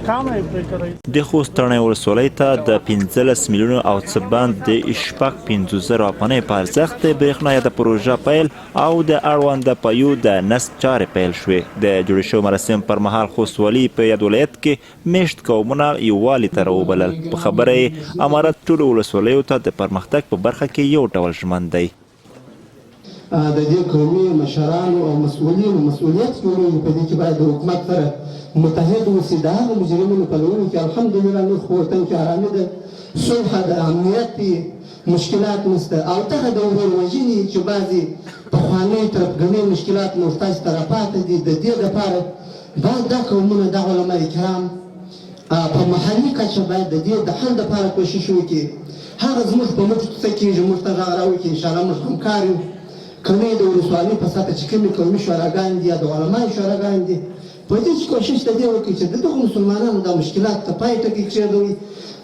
د خوست تڼۍ ولسوالۍ ته د 15 میلیونو او څه باندې د 50,000 افغانۍ په ارزښت د برېښنا یاده پروژه پیل او د اړونده پایو د نصب چارې پیل شوې. د جوړې شوي مراسم پر مهال خوست والي په یاد ولایت کې میشت قومونه یووالي ته راوبلل. په خبره یې امارت ټولو ولسوالیو ته د پرمختګ په برخه کې یو ډول ژمن دی. د دې قومي مشرانو او مسؤلینو مسؤلیت جوړوي په دې کې باید د حکومت سره متحد اوسي. د هغو مجرمینو په لوري کې الحمدلله نور خو وطن کې ارامي ده، صلح ده، امنیت دی، مشکلات نشته. او دغه د وروروژنې چې بعضې پخوانۍ تربګنۍ مشکلات نور تاسو ته راپاتې دي، د دې دپاره باید دا قومونه د علما کرام په محلي کچه باید د دې د حل دپاره کوشش وکړي. هغه زموږ په موږ څه کېږي موږ ته غږ راوکړي. انشاءالله موږ همکار یو. کمی د ولسوالۍ په سطحه چې کومې قومي شوراګانې دي یا د علماو شوراګانې دي په دې کې کوشش د دې وکړي چې د دغو مسلمانانو دا مشکلات ته پای ټکی کېږدوي.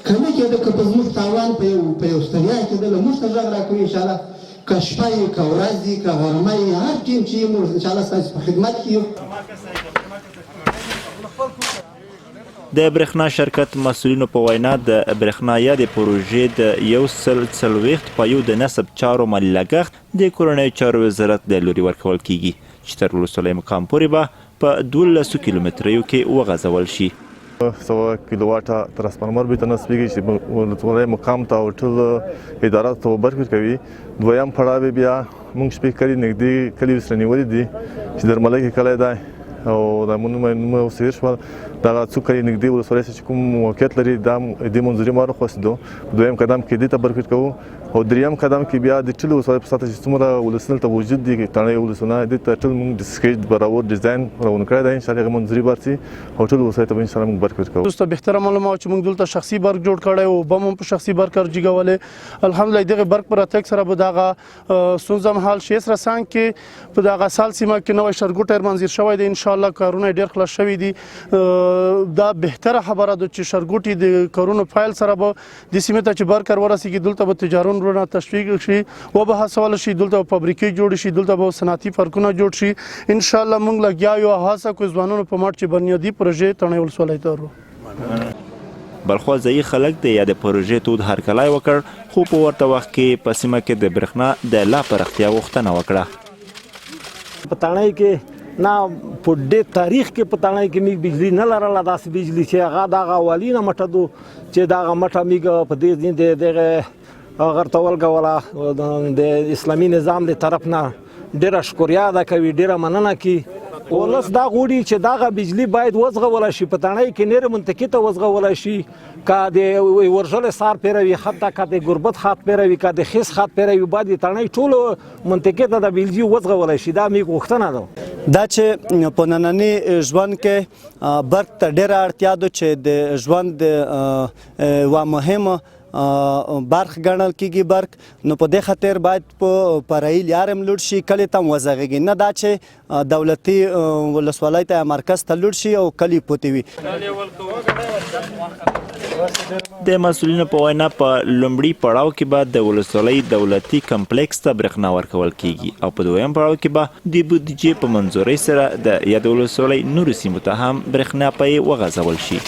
که نه کېده که په زموږ تاوان په یو ستړیا کېدله موږ ته غږ راکوي. انشاءالله که شپه یې که ورځ یې که غرمه یې هر ټیم چې یې موږ انشاءالله ستاسو په خدمت کې یو. د برېښنا شرکت مسؤلینو په وینا د برېښنا یادې پروژې د 140 پایو د نصب چارو مالي لګښت د کورنیو چارو وزارت د لوري ورکول کیږي چې تر ولسوالۍ مقام پورې به په 12 کیلومتریو کې وغځول شي. 100 کیلوواټه ترانسفارمر به تنصبېږي چې ولسوالۍ مقام ته او ټول اداراتو ته برخه کوي. دویم پړاو بیا موږ شپې کلی نږدې کلی سره نیولې دي چې درملۍ کې کلی دی او د مونږ اوسېر شول دغه څو کلی نږدې ولسوالۍ چې کوم موقعیت لري دا د منظوري ما راخواستو. دویم قدم کې دې ته برخه کوو او دریم قدم کې بیا د ټولو ولسوالۍ په سطحه چې څومره ولسوالۍ ته وجود دي تڼۍ ولسوالۍ دې ته ټول موږ د سکیچ برابر ډیزاین راونه کړی دی. انشاءالله هغه منظوري برسي او ټول ولسوالۍ ته به انشاءالله موږ برخه کوو. دوسته بهتره معلومه چې موږ دلته شخصي برق جوړ کړی او بم په شخصي برق ارجیګولې. الحمدلله دغه برق پر اتک سره به دغه سونزم حال شي سره څنګه کې په دغه سال سیمه کې نوې شرګوټر منځیر شوی دی. انشاءالله کارونه ډیر خلاص شوي دي. دا بهتره خبره ده چې شرګوټي د کارونو فایل سره به د سیمې ته چې برق ورسیږي دلته به تجارتونه تشویق شي و به هڅول شي، دلته فابریکې جوړ شي، دلته به صنعتي پارکونه جوړ شي. انشاءالله موږ لګیا یو هڅه کوو ځوانانو په مټ چې بنیادي پروژې تڼۍ ولسوالۍ ته ورو. بلخوا ځایي خلک د یادې پروژې تود هرکلی وکړ خو په ورته وخت کې په سیمه کې د برېښنا د لا پراختیا غوښتنه وکړه. په تڼۍ کې نه په ډېر تاریخ کې په تڼۍ کې میږ بجلي نه لرله. داسې بجلي چې هغه دغه اولي نه مټه دو چې دغه مټه میږ په دې دغه غرته ولګوله د اسلامي نظام د طرف نه ډېره شکریا ادا کوي، ډېره مننه کوي. ولس دا غواړي چې دغه بجلي باید وزغولی شي، په تڼۍ کې نېرې منطقې ته وزغولی شي. که د ورژلې سار پیروي حتی که د ګربت خط پیروي که د خیس خط پیروي باید د تڼۍ ټولو منطقې ته د بجلي وزغولی شي. دا میږ غوښتنه ده. دا چې په ننني ژوند کې برق ته ډېره اړتیا ده چې د ژوند یوه مهمه برخه ګڼل کېږي برق. نو په دې خاطر باید په فرعي لار هم لوړ شي، کلي ته هم وزغېږي، نه دا چې دولتي ولسوالۍ ته مرکز ته لوړ شي او کلي پوتې وي. د مسؤلینو په وینا په لومړي پړاو کې به د ولسوالۍ دولتي کمپلیکس ته برېښنا ورکول کیږي او په دویم پړاو کې به د بودیجې په منظورۍ سره د یاد ولسوالۍ نورو سیمو ته هم برېښنا پای وغځول شي.